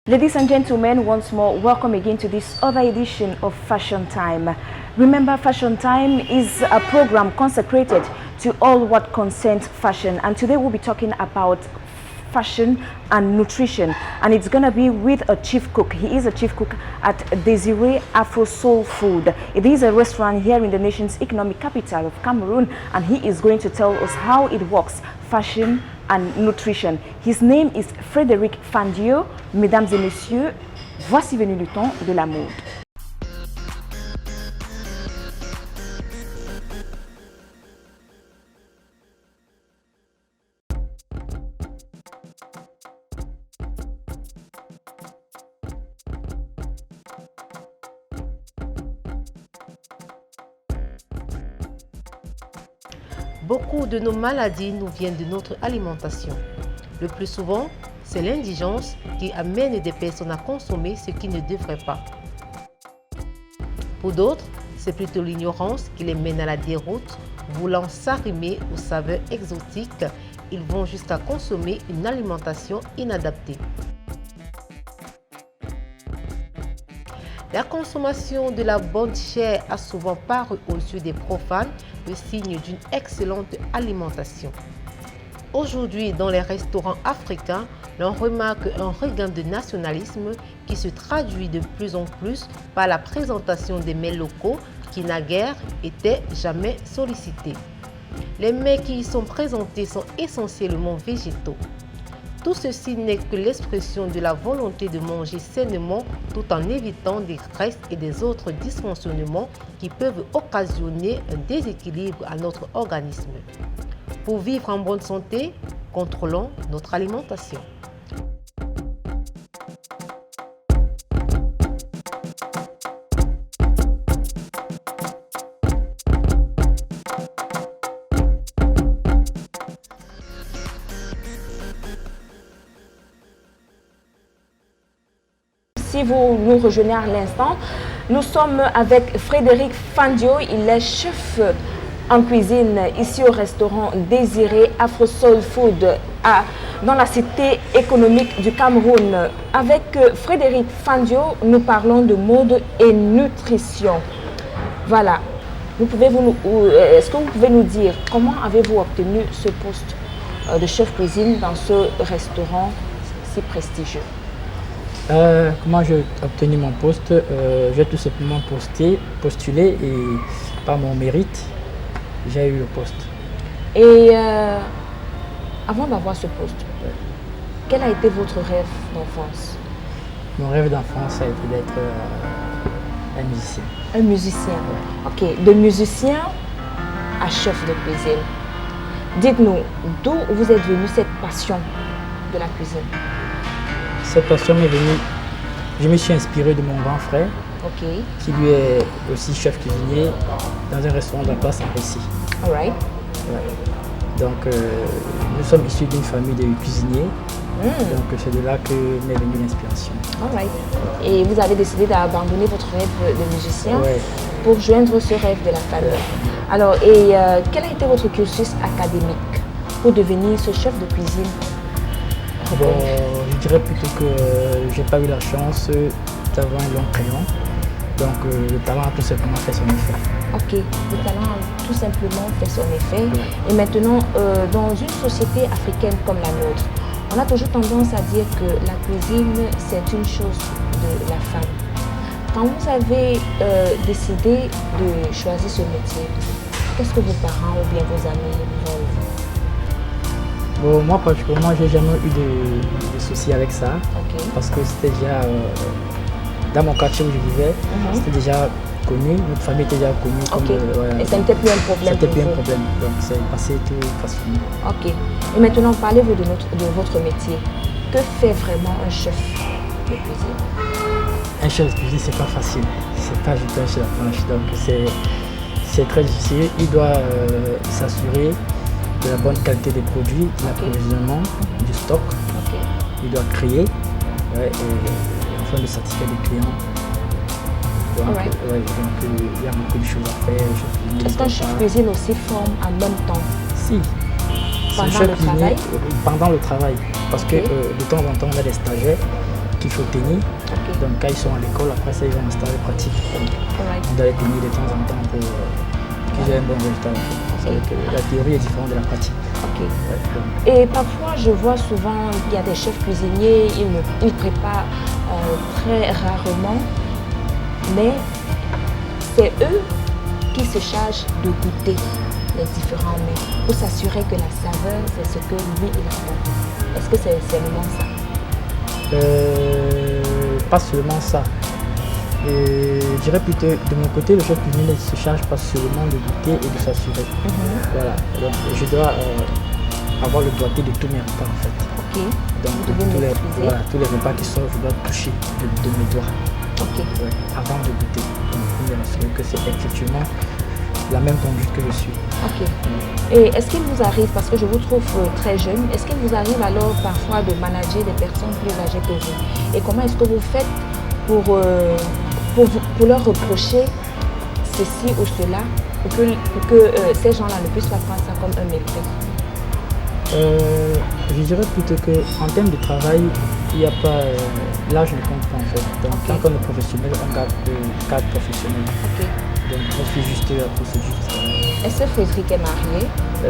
Ladies and gentlemen, once more, welcome again to this other edition of Fashion Time. Remember, Fashion Time is a program consecrated to all what concerns fashion, and today we'll be talking about fashion and nutrition, and it's gonna be with a chief cook. He is a chief cook at Desiree Afro Soul Food. It is a restaurant here in the nation's economic capital of Cameroon, and he is going to tell us how it works, fashion and nutrition. His name is Frédéric Fandio. Mesdames et messieurs, voici venu le temps de la mode. Beaucoup de nos maladies nous viennent de notre alimentation. Le plus souvent, c'est l'indigence qui amène des personnes à consommer ce qui ne devrait pas. Pour d'autres, c'est plutôt l'ignorance qui les mène à la déroute. Voulant s'arrimer aux saveurs exotiques, ils vont jusqu'à consommer une alimentation inadaptée. La consommation de la bonne chair a souvent paru aux yeux des profanes le signe d'une excellente alimentation. Aujourd'hui, dans les restaurants africains, l'on remarque un regain de nationalisme qui se traduit de plus en plus par la présentation des mets locaux qui naguère étaient jamais sollicités. Les mets qui y sont présentés sont essentiellement végétaux. Tout ceci n'est que l'expression de la volonté de manger sainement tout en évitant des graisses et des autres dysfonctionnements qui peuvent occasionner un déséquilibre à notre organisme. Pour vivre en bonne santé, contrôlons notre alimentation. Si vous nous rejoignez à l'instant, nous sommes avec Frédéric Fandio. Il est chef en cuisine ici au restaurant Désiré Afro Soul Food dans la cité économique du Cameroun. Avec Frédéric Fandio, nous parlons de mode et nutrition. Voilà. Est-ce que vous pouvez nous dire comment avez-vous obtenu ce poste de chef cuisine dans ce restaurant si prestigieux? Comment j'ai obtenu mon poste? J'ai tout simplement postulé et par mon mérite, j'ai eu le poste. Et avant d'avoir ce poste, quel a été votre rêve d'enfance? Mon rêve d'enfance a été d'être un musicien. Un musicien, ok. De musicien à chef de cuisine. Dites-nous, d'où vous êtes venu cette passion de la cuisine? Cette passion m'est venue, je me suis inspiré de mon grand frère, qui lui est aussi chef cuisinier dans un restaurant de la place en Récy. All right. Ouais. Donc nous sommes issus d'une famille de cuisiniers, donc c'est de là que m'est venue l'inspiration. All right. Et vous avez décidé d'abandonner votre rêve de musicien pour joindre ce rêve de la famille. Alors, quel a été votre cursus académique pour devenir ce chef de cuisine? Bon, je dirais plutôt que j'ai pas eu la chance d'avoir un long crayon. Donc le talent a tout simplement fait son effet. Ok, le talent a tout simplement fait son effet. Ouais. Et maintenant, dans une société africaine comme la nôtre, on a toujours tendance à dire que la cuisine, c'est une chose de la femme. Quand vous avez décidé de choisir ce métier, qu'est-ce que vos parents ou bien vos amis vous ont dit? Bon, moi particulièrement, j'ai jamais eu de soucis avec ça, parce que c'était déjà dans mon quartier où je vivais, c'était déjà connu, notre famille était déjà connue. Et ça n'était plus un problème. C'était plus un problème, donc c'est passé tout facilement. Ok. Et maintenant, parlez-vous de votre métier. Que fait vraiment un chef de cuisine? Un chef de cuisine, c'est pas facile. C'est pas juste un chef à planche, donc c'est très difficile. Il doit s'assurer de la bonne qualité des produits, de l'approvisionnement, du stock. Il doit créer afin de satisfaire les clients. Donc, il y a beaucoup de choses à faire. Est-ce qu'un chef cuisine aussi forme en même temps? Si. Pendant le travail? Pendant le travail. Parce que de temps en temps, on a des stagiaires qu'il faut tenir. Ok. Donc quand ils sont à l'école, après ça, ils vont installer pratique. Donc, Alright. on doit les tenir de temps en temps pour qu'ils aient un bon résultat. En fait. C'est que la théorie est différente de la pratique. Ok. Ouais, donc, Et parfois, je vois souvent, il y a des chefs cuisiniers, ils préparent très rarement, mais c'est eux qui se chargent de goûter les différents mets pour s'assurer que la saveur, c'est ce que lui, il apporte. Est-ce que c'est vraiment ça? pas seulement ça. Je dirais plutôt, de mon côté, le chef cuisinier ne se charge pas seulement de goûter et de s'assurer. Voilà. Donc, je dois avoir le doigté de tous mes repas en fait. Ok. Donc Vous devez maîtriser. tous les repas qui sortent, je dois toucher de mes doigts Ok. avant de goûter. Donc, pour me rassurer que c'est effectivement la même conduite que je suis. Ok. Et est-ce qu'il vous arrive, parce que je vous trouve très jeune, est-ce qu'il vous arrive alors parfois de manager des personnes plus âgées que vous? Et comment est-ce que vous faites pour leur reprocher ceci ou cela, pour que ces gens-là ne puissent pas prendre ça comme un mépris? Je dirais plutôt qu'en termes de travail, il n'y a pas l'âge ne compte pas en fait. Donc tant qu'on est professionnel, on garde le cadre professionnel. Ok. Donc on suit juste la procédure du travail. Est-ce que Frédéric est marié? Non.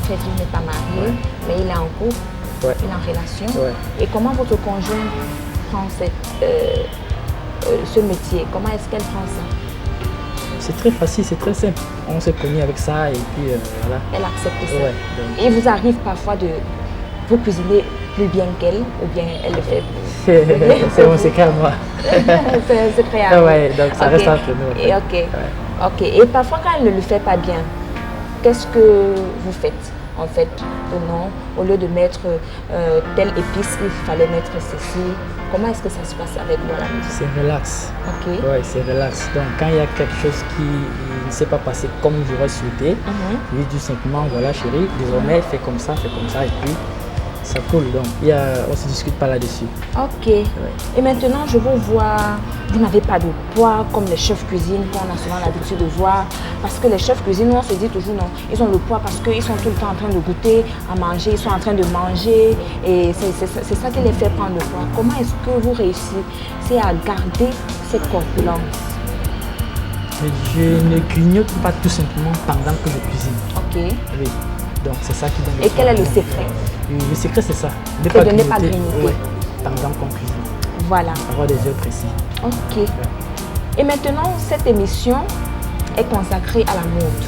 Frédéric n'est pas marié, mais il est en couple, Ouais. il est en relation. Ouais. Et comment votre conjoint prend ce métier? Comment est-ce qu'elle prend ça? C'est très facile, c'est très simple. On s'est connus avec ça et puis voilà. Elle accepte ça. Ouais, donc, Et il vous arrive parfois de vous cuisiner plus bien qu'elle, ou bien elle le fait? c'est mon secret à moi. C'est secret à Ah vous. ouais, donc ça Ok. reste entre nous. En fait. Et ok. Et parfois quand elle ne le fait pas bien, qu'est-ce que vous faites en fait? Non, au lieu de mettre telle épice, il fallait mettre ceci. Comment est-ce que ça se passe avec vous à la maison? C'est relax. Ok. Ouais, c'est relax. Donc quand il y a quelque chose qui ne s'est pas passé comme j'aurais souhaité, je lui dis simplement, voilà chérie, désormais fais comme ça, et puis ça coule. Donc on ne se discute pas là-dessus. Ok. Et maintenant, je vous vois, vous n'avez pas de poids comme les chefs cuisine qu'on a souvent l'habitude de voir. Parce que les chefs cuisine, on se dit toujours non, ils ont le poids parce qu'ils sont tout le temps en train de goûter, à manger, ils sont en train de manger. Et c'est ça qui les fait prendre le poids. Comment est-ce que vous réussissez à garder cette corpulence? Je ne grignote pas tout simplement pendant que je cuisine. Ok. Oui. Donc c'est ça qui donne le Et quel est le poids. secret? Le secret c'est ça. C'est de ne pas grignoter. Ouais, pendant qu'on cuisine. Voilà. Avoir des heures précis. Ok. Et maintenant, cette émission est consacrée à la mode.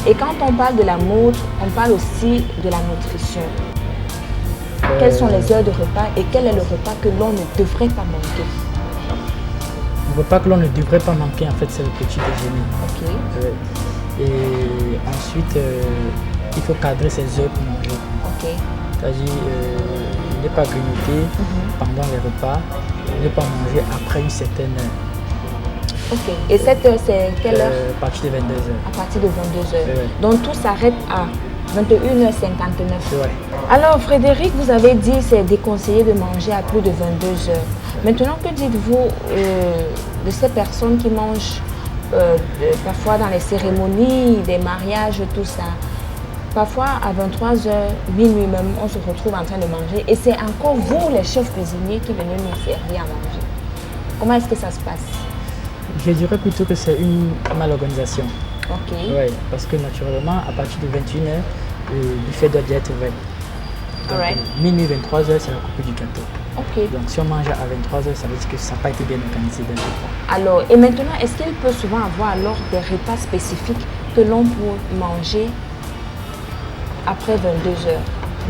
Et quand on parle de la mode, on parle aussi de la nutrition. Quelles sont les heures de repas et quel est le repas que l'on ne devrait pas manquer? Le repas que l'on ne devrait pas manquer, en fait, c'est le petit déjeuner. Ok. Et ensuite, il faut cadrer ses heures pour manger. Ok. C'est-à-dire ne pas grignoter pendant les repas, ne pas manger après une certaine heure. Ok. Et cette heure, c'est quelle heure? À partir de 22 heures. À partir de 22 heures. Ouais. Donc tout s'arrête à 21h59. Ouais. Alors Frédéric, vous avez dit que c'est déconseillé de manger à plus de 22 heures. Maintenant, que dites-vous de ces personnes qui mangent parfois dans les cérémonies, des mariages, tout ça? Parfois à 23h, minuit même, on se retrouve en train de manger et c'est encore vous, les chefs cuisiniers, qui venez nous servir à manger. Comment est-ce que ça se passe? Je dirais plutôt que c'est une malorganisation. Ok. Ouais, parce que naturellement, à partir de 21h, le buffet doit déjà être ouvert. Donc, Alright. Minuit 23h, c'est la coupe du gâteau. Ok. Donc si on mange à 23h, ça veut dire que ça n'a pas été bien organisé d'un coup. Alors, et maintenant, est-ce qu'il peut souvent avoir alors des repas spécifiques que l'on peut manger après 22 heures,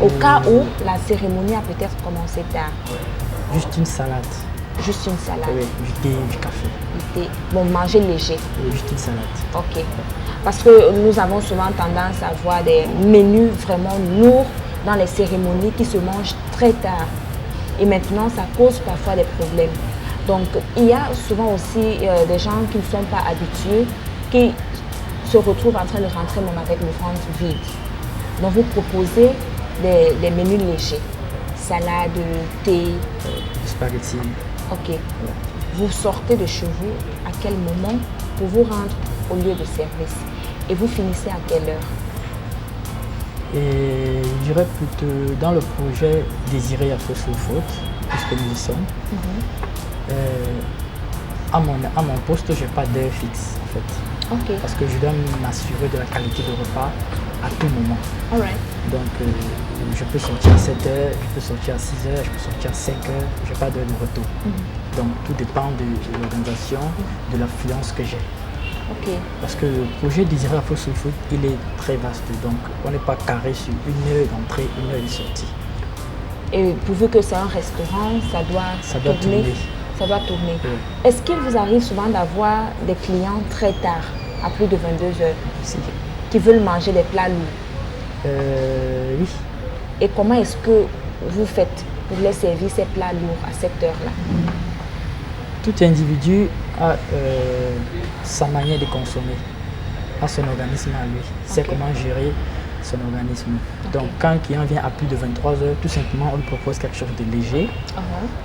au cas où la cérémonie a peut-être commencé tard? Juste une salade, Juste une salade, du thé, du café. du thé. Bon, manger léger. Juste une salade. Ok. Parce que nous avons souvent tendance à avoir des menus vraiment lourds dans les cérémonies qui se mangent très tard. Et maintenant, ça cause parfois des problèmes. Donc, il y a souvent aussi des gens qui ne sont pas habitués, qui se retrouvent en train de rentrer même avec le ventre vide. Donc, vous proposez des menus légers. Salade, thé. Du spaghetti. Ok. Vous sortez de chez vous à quel moment pour vous rendre au lieu de service? Et vous finissez à quelle heure? Et je dirais plutôt dans le projet Désiré Afro Soul Food, puisque nous y sommes. À mon poste, je n'ai pas d'heure fixe en fait. Ok. Parce que je dois m'assurer de la qualité de repas à tout moment. Alright. Donc je peux sortir à 7 heures, je peux sortir à 6 heures, je peux sortir à 5 heures, je n'ai pas d'heure de retour. Donc tout dépend de l'organisation, de l'affluence que j'ai. Ok. Parce que le projet Désiré Afro Soul Food, il est très vaste, donc on n'est pas carré sur 1 heure d'entrée, 1 heure de sortie. Et pourvu que c'est un restaurant, ça doit tourner. Ça doit tourner. Oui. Est-ce qu'il vous arrive souvent d'avoir des clients très tard, à plus de 22 heures, Si. qui veulent manger des plats lourds? Oui. Et comment est-ce que vous faites pour les servir ces plats lourds à cette heure-là? Tout individu a sa manière de consommer, a son organisme à lui, sait Ok. comment gérer son organisme. Donc quand un client vient à plus de 23 heures, tout simplement on lui propose quelque chose de léger,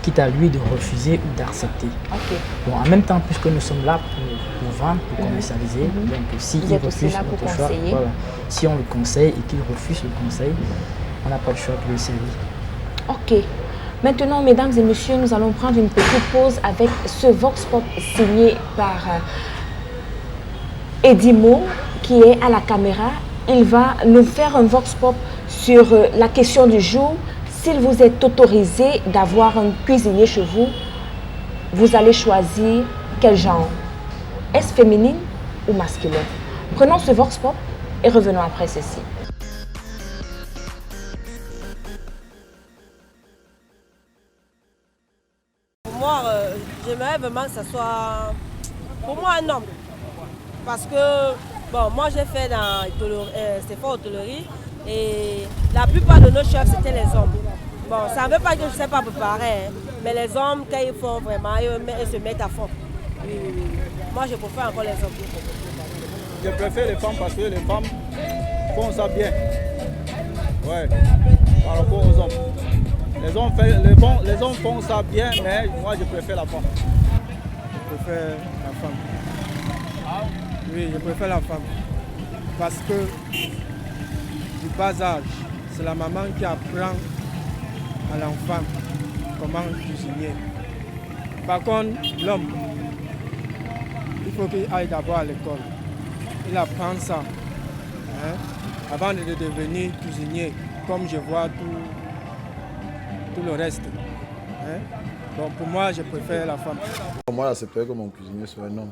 quitte à lui de refuser ou d'accepter. Ok. Bon, en même temps, puisque nous sommes là pour vendre, pour commercialiser, donc si Vous il êtes aussi refuse là pour notre choix, conseiller. voilà. Si on le conseille et qu'il refuse le conseil, on n'a pas le choix de le servir. Ok. Maintenant, mesdames et messieurs, nous allons prendre une petite pause avec ce Vox Pop signé par Edimo, qui est à la caméra. Il va nous faire un Vox Pop sur la question du jour. S'il vous est autorisé d'avoir un cuisinier chez vous, vous allez choisir quel genre? Est-ce féminine ou masculin? Prenons ce Vox Pop et revenons après ceci. Moi, j'aimerais vraiment que ce soit, pour moi, un homme. Parce que, bon, moi j'ai fait dans Stéphane Hôtellerie et la plupart de nos chefs, c'était les hommes. Bon, ça ne veut pas dire que je ne sais pas préparer, hein, mais les hommes, quand ils font vraiment, ils se mettent à fond. Oui, oui, oui. Moi, je préfère encore les hommes. Je préfère les femmes parce que les femmes font ça bien. Ouais, par rapport aux hommes. Les hommes font ça bien, mais moi je préfère la femme. Je préfère la femme. Oui, je préfère la femme. Parce que du bas âge, c'est la maman qui apprend à l'enfant comment cuisiner. Par contre, l'homme, il faut qu'il aille d'abord à l'école. Il apprend ça, hein, avant de devenir cuisinier, comme je vois tout le reste. Hein. Donc pour moi, je préfère la femme. Moi, j'accepterais que mon cuisinier soit un homme.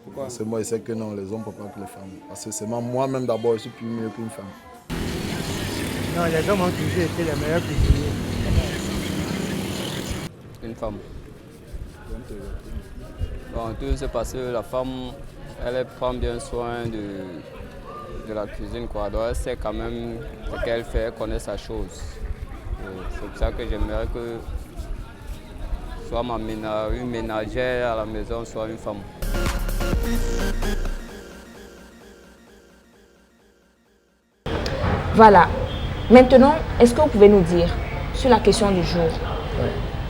Pourquoi? Parce que moi, je sais que non, les hommes ne peuvent pas que les femmes. Parce que c'est moi-même d'abord, je suis plus mieux qu'une femme. Non, les hommes ont toujours été les meilleurs cuisiniers. Une femme. Bon, tout c'est parce que la femme, elle prend bien soin de la cuisine, quoi. Donc elle sait quand même ce qu'elle fait, elle connaît sa chose. C'est pour ça que j'aimerais que soit une ménagère à la maison, soit une femme. Voilà. Maintenant, est-ce que vous pouvez nous dire, sur la question du jour,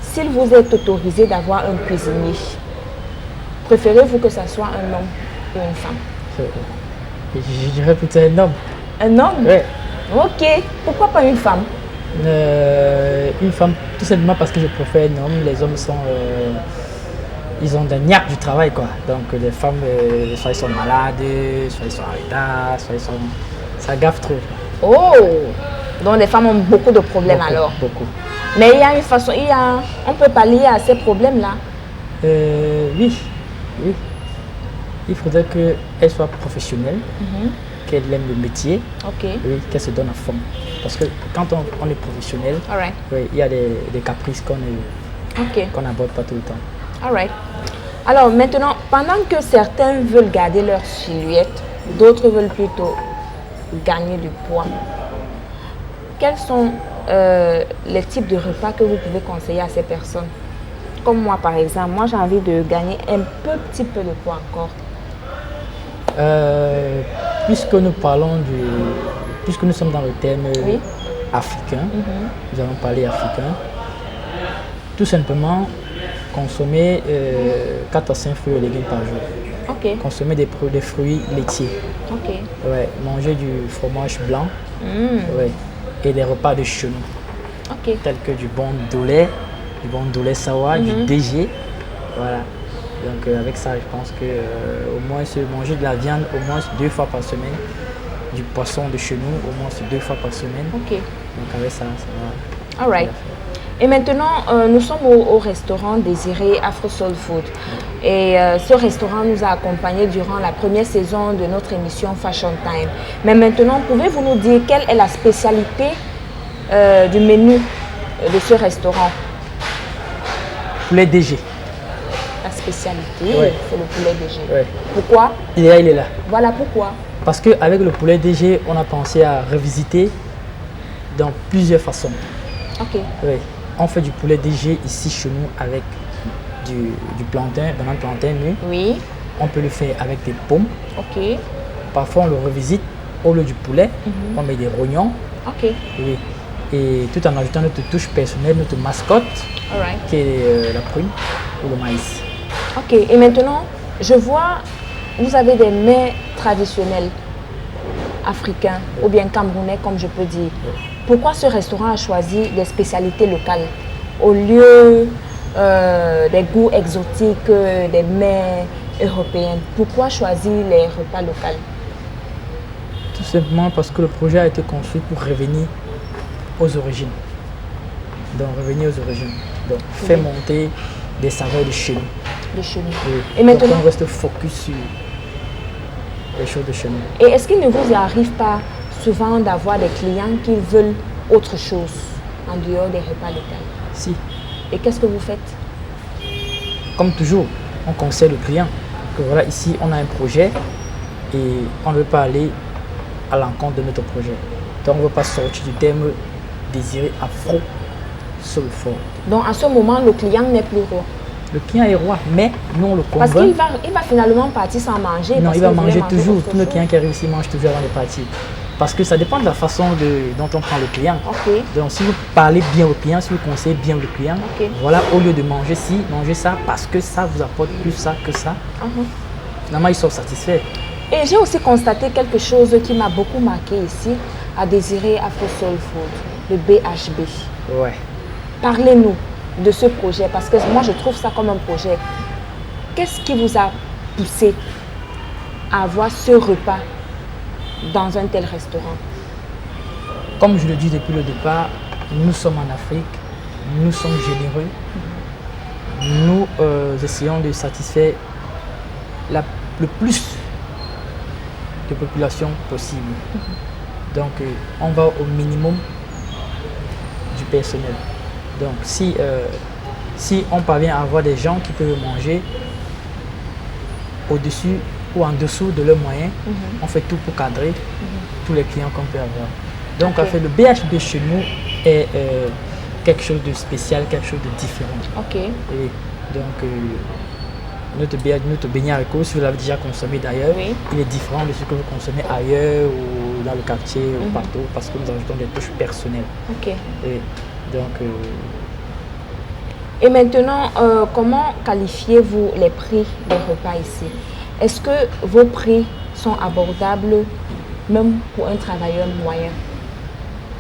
s'il vous est autorisé d'avoir un cuisinier, préférez-vous que ce soit un homme ou une femme? Je dirais plutôt un homme. Un homme? Oui. Ok. Pourquoi pas une femme? Une femme, tout simplement parce que je préfère un homme. Les hommes sont... ils ont des niaques du travail, quoi. Donc les femmes, soit ils sont malades, soit ils sont en retard, soit ils sont... Ça gaffe trop. Oh! Donc les femmes ont beaucoup de problèmes Beaucoup, alors. Beaucoup. Mais il y a une façon, on peut pallier à ces problèmes-là. Oui. Il faudrait qu'elle soit professionnelle, qu'elle aime le métier, Ok. oui, qu'elle se donne à fond. Parce que quand on est professionnel, Alright. oui, il y a des caprices qu'on Ok. n'aborde pas tout le temps. Alright. Alors maintenant, pendant que certains veulent garder leur silhouette, d'autres veulent plutôt gagner du poids. Quels sont les types de repas que vous pouvez conseiller à ces personnes? Comme moi par exemple, moi j'ai envie de gagner un petit peu de poids encore. Puisque nous sommes dans le thème Oui. africain, nous allons parler africain. Tout simplement, consommer 4 à 5 fruits et légumes par jour. Ok. Consommer des fruits laitiers. Ok. Ouais, manger du fromage blanc Ouais. Et des repas de chez nous, Ok. tels que du bon doulet sawa, du DG. Voilà. Donc avec ça, je pense que au moins se manger de la viande au moins 2 fois par semaine, du poisson de chez nous au moins 2 fois par semaine. Ok. Donc avec ça, ça va. All right. Et maintenant, nous sommes au restaurant Désiré Afro Soul Food. Et ce restaurant nous a accompagnés durant la première saison de notre émission Fashion Time. Mais maintenant, pouvez-vous nous dire quelle est la spécialité du menu de ce restaurant? Poulet DG. La spécialité, Ouais. c'est le poulet DG. Ouais. Pourquoi? Il est là, il est là. Voilà pourquoi. Parce qu'avec le poulet DG, on a pensé à revisiter dans plusieurs façons. Ok. Oui. On fait du poulet DG ici chez nous avec du plantain, banane plantain nu. Oui. On peut le faire avec des pommes. Ok. Parfois, on le revisite. Au lieu du poulet, on met des rognons. Ok. Oui. Et tout en ajoutant notre touche personnelle, notre mascotte, All right. qui est la prune ou le maïs. Ok. Et maintenant, je vois, vous avez des mets traditionnels africains ou bien camerounais, comme je peux dire. Pourquoi ce restaurant a choisi des spécialités locales au lieu des goûts exotiques, des mets européens? Pourquoi choisir les repas locaux? Tout simplement parce que le projet a été conçu pour revenir aux origines. Donc revenir aux origines. Donc faire monter des saveurs de chez nous. De chez nous. Oui. Et maintenant, donc on reste focus sur les choses de chez nous. et est-ce qu'il ne vous arrive pas souvent d'avoir des clients qui veulent autre chose en dehors des repas locaux? Si, Et qu'est-ce que vous faites? comme toujours, on conseille le client que voilà, ici on a un projet et on ne veut pas aller à l'encontre de notre projet. Donc on ne veut pas sortir du terme désiré afro sur le fond. Donc à ce moment, le client n'est plus roi. Le client est roi, mais nous on le Parce convainc. qu'il va finalement partir sans manger. Non, parce il va qu'il voulait manger toujours. autre Tout le chose. client qui arrive ici mange toujours avant de partir. Parce que ça dépend de la façon dont on prend le client. Ok. Donc si vous parlez bien au client, si vous conseillez bien le client, Ok. voilà, au lieu de manger ci, mangez ça parce que ça vous apporte plus ça que ça. Finalement, ils sont satisfaits. Et j'ai aussi constaté quelque chose qui m'a beaucoup marqué ici, à Désiré Afro Soul Food, le BHB. Ouais. Parlez-nous de ce projet, parce que moi je trouve ça comme un projet. Qu'est-ce qui vous a poussé à avoir ce repas dans un tel restaurant? Comme je le dis depuis le départ, nous sommes en Afrique, nous sommes généreux, nous essayons de satisfaire le plus de population possible. Donc on va au minimum du personnel. Donc si on parvient à avoir des gens qui peuvent manger au-dessus ou en dessous de leurs moyens, on fait tout pour cadrer tous les clients qu'on peut avoir. Donc en fait, le BHB chez nous est quelque chose de spécial, quelque chose de différent. Ok. Et donc notre beignet haricot, si vous l'avez déjà consommé d'ailleurs, Oui. il est différent de ce que vous consommez ailleurs ou dans le quartier ou partout parce que nous ajoutons des touches personnelles. Ok. Et donc Et maintenant, comment qualifiez-vous les prix des repas ici? Est-ce que vos prix sont abordables même pour un travailleur moyen?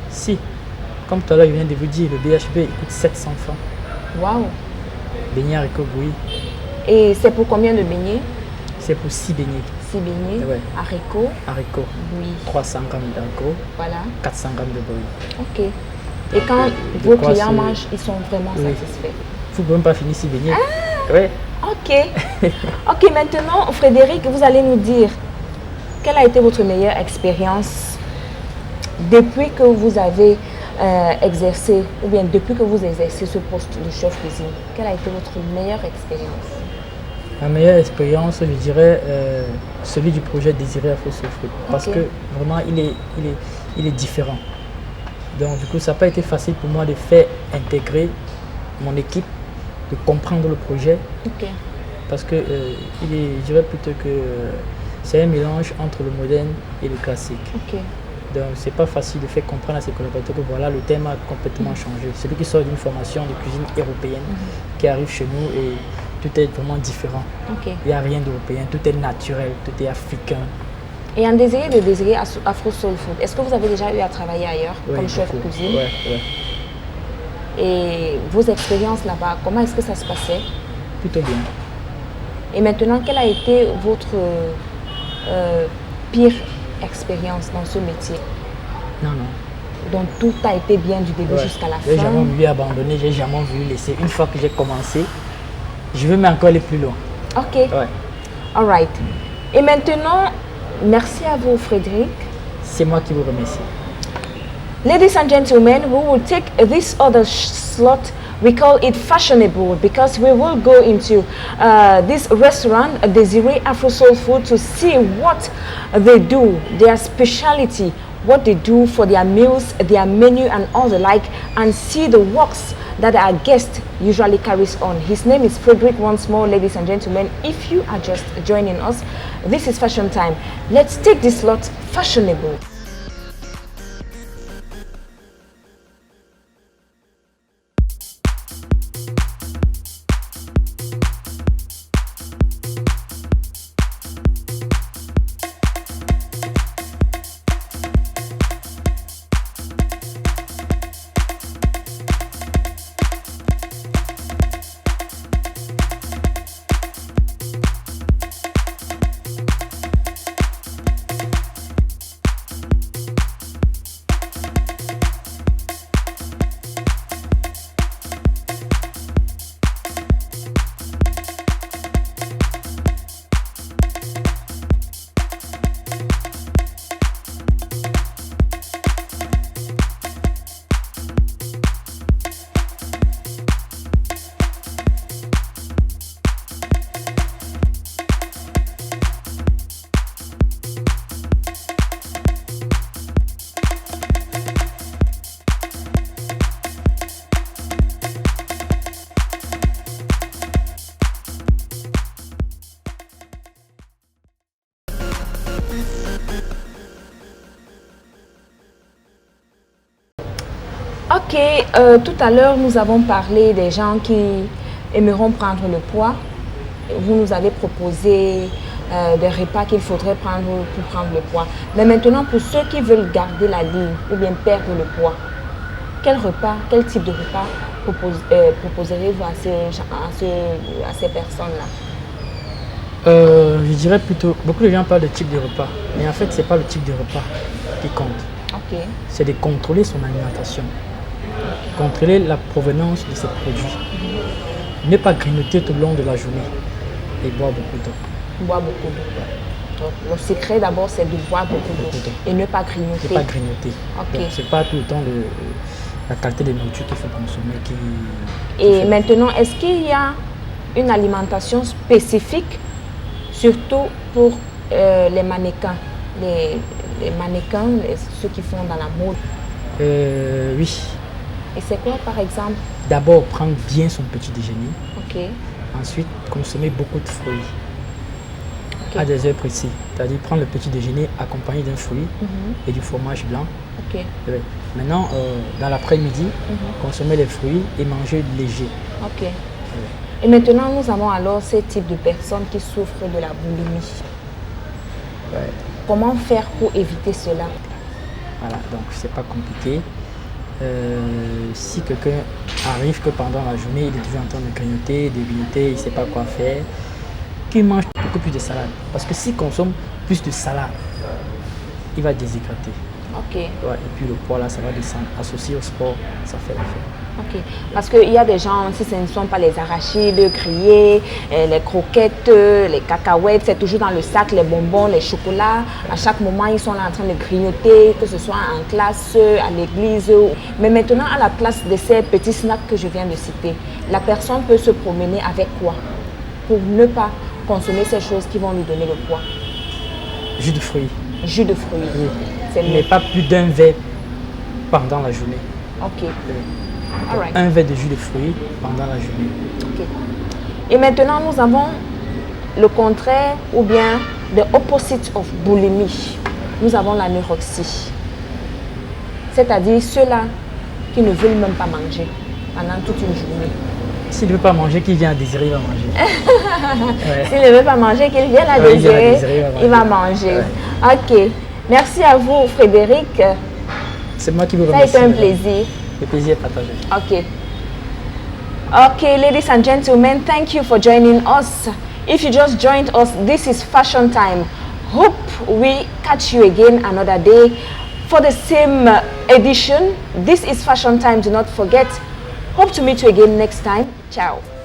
si, comme tout à l'heure je viens de vous dire, le BHB il coûte 700 francs. Waouh! Beignet haricot bouilli, Et c'est pour combien de beignets? c'est pour 6 beignets. 6 beignets, Ouais. haricots, Haricots, oui, 300 grammes d'haricots, voilà. 400 grammes de bouilli. Ok. Et quand De vos quoi clients se- mangent, ils sont vraiment Oui. satisfaits. Vous ne pouvez même pas finir 6 beignets. Ouais. Ok. Ok, maintenant, Frédéric, vous allez nous dire quelle a été votre meilleure expérience depuis que vous avez exercé, ou bien depuis que vous exercez ce poste de chef cuisine. Quelle a été votre meilleure expérience? Ma meilleure expérience, je dirais, celui du projet Désiré Afro Soul Food. Parce Ok. que vraiment, il est différent. Donc, du coup, ça n'a pas été facile pour moi de faire intégrer mon équipe, de comprendre le projet. Ok. Parce que je dirais plutôt que c'est un mélange entre le moderne et le classique. Ok. Donc, c'est pas facile de faire comprendre à ses collaborateurs que voilà, le thème a complètement changé. Celui qui sort d'une formation de cuisine européenne, qui arrive chez nous et tout est vraiment différent. Ok. Il n'y a rien d'européen, tout est naturel, tout est africain. Et en Désiré Afro Soul Food, est-ce que vous avez déjà eu à travailler ailleurs comme chef cuisine? Oui. Et vos expériences là-bas, comment est-ce que ça se passait? Plutôt bien. Et maintenant, quelle a été votre pire expérience dans ce métier? Non. Donc tout a été bien du début jusqu'à la fin. J'ai jamais voulu abandonner, j'ai jamais voulu laisser. Une fois que j'ai commencé, je veux encore aller plus loin. Ok. Ouais. All right. Et maintenant, merci à vous, Frédéric. C'est moi qui vous remercie. Ladies and gentlemen, we will take this other slot. We call it fashionable because we will go into this restaurant, Désiré Afro Soul Food, to see what they do, their speciality, what they do for their meals, their menu and all the like, and see the works that our guest usually carries on. His name is Frederick once more, ladies and gentlemen. If you are just joining us, this is Fashion Time. Let's take this slot fashionable. Ok, tout à l'heure, nous avons parlé des gens qui aimeront prendre le poids. Vous nous avez proposé des repas qu'il faudrait prendre pour prendre le poids. Mais maintenant, pour ceux qui veulent garder la ligne ou bien perdre le poids, quel type de repas proposerez-vous à ces personnes-là? Je dirais plutôt, beaucoup de gens parlent de type de repas, mais en fait, ce n'est pas le type de repas qui compte. Okay. C'est de contrôler son alimentation, contrôler la provenance de ses produits, ne pas grignoter tout le long de la journée et boire beaucoup d'eau. Boire beaucoup d'eau. Donc, le secret d'abord, c'est de boire beaucoup d'eau et ne pas grignoter. Ne pas grignoter. Okay. Ce n'est pas tout le temps la qualité de nourriture qu'il faut consommer. Et maintenant, est-ce qu'il y a une alimentation spécifique, surtout pour les mannequins, les mannequins, ceux qui font dans la mode? Oui. Et c'est quoi par exemple? D'abord, prendre bien son petit déjeuner. Ok. Ensuite, consommer beaucoup de fruits. Okay. À des heures précises. C'est-à-dire prendre le petit déjeuner accompagné d'un fruit et du fromage blanc. Ok. Maintenant, dans l'après-midi, consommer les fruits et manger léger. Ok. Et maintenant, nous avons alors ces types de personnes qui souffrent de la boulimie. Ouais. Comment faire pour éviter cela? Voilà, donc c'est pas compliqué. Si quelqu'un arrive que pendant la journée, il est toujours en train de grignoter, il ne sait pas quoi faire, qu'il mange beaucoup plus de salade. Parce que s'il consomme plus de salade, il va déshydrater. Ok. Ouais, et puis le poids là, ça va descendre. Associé au sport, ça fait l'affaire. Ok. Parce qu'il y a des gens, si ce ne sont pas les arachides grillés, les croquettes, les cacahuètes, c'est toujours dans le sac, les bonbons, les chocolats. À chaque moment, ils sont là en train de grignoter, que ce soit en classe, à l'église. Mais maintenant, à la place de ces petits snacks que je viens de citer, la personne peut se promener avec quoi pour ne pas consommer ces choses qui vont lui donner le poids? Jus de fruits. Jus de fruits. Oui. C'est Mais pas plus d'un verre pendant la journée. Ok. Oui. Alright. Un verre de jus de fruits pendant la journée. Okay. Et maintenant, nous avons le contraire ou bien the opposite of boulimie. Nous avons l'anorexie. C'est-à-dire ceux-là qui ne veulent même pas manger pendant toute une journée. S'il ne veut pas manger, qu'il vienne à désirer, il va manger. Ouais. S'il ne veut pas manger, qu'il vienne à Ouais, désirer, il va manger. manger. Ok. Merci à vous, Frédéric. C'est moi qui vous Ça a remercie. été un plaisir. Le plaisir est partagé. Okay. Okay, ladies and gentlemen, thank you for joining us. If you just joined us, this is Fashion Time. Hope we catch you again another day for the same edition. This is Fashion Time. Do not forget. Hope to meet you again next time. Ciao.